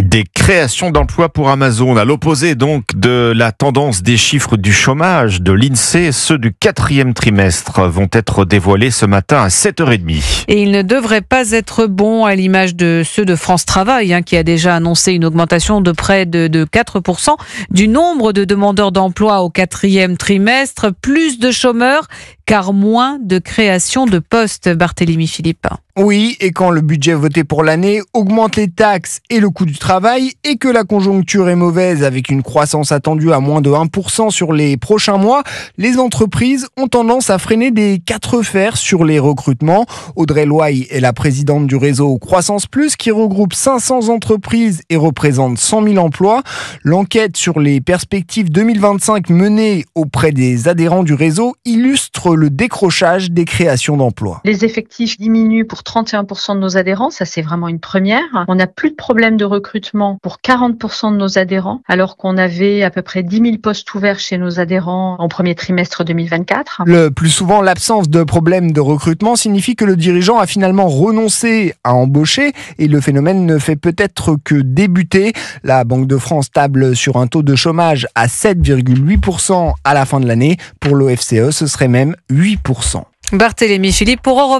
Des créations d'emplois pour Amazon, à l'opposé donc de la tendance des chiffres du chômage de l'INSEE, ceux du 4e trimestre vont être dévoilés ce matin à 7h30. Et ils ne devraient pas être bons à l'image de ceux de France Travail, qui a déjà annoncé une augmentation de près de 4% du nombre de demandeurs d'emploi au 4e trimestre. Plus de chômeurs, car moins de création de postes, Barthélémy Philippe. Oui, et quand le budget voté pour l'année augmente les taxes et le coût du travail et que la conjoncture est mauvaise avec une croissance attendue à moins de 1% sur les prochains mois, les entreprises ont tendance à freiner des 4 fers sur les recrutements. Audrey Loy est la présidente du réseau Croissance Plus qui regroupe 500 entreprises et représente 100 000 emplois. L'enquête sur les perspectives 2025 menée auprès des adhérents du réseau illustre le décrochage des créations d'emplois. Les effectifs diminuent pour 31% de nos adhérents, ça c'est vraiment une première. On n'a plus de problème de recrutement pour 40% de nos adhérents, alors qu'on avait à peu près 10 000 postes ouverts chez nos adhérents en premier trimestre 2024. Le plus souvent, l'absence de problème de recrutement signifie que le dirigeant a finalement renoncé à embaucher et le phénomène ne fait peut-être que débuter. La Banque de France table sur un taux de chômage à 7,8% à la fin de l'année. Pour l'OFCE, ce serait même 8%. Barthélémy Philippe pour Europe.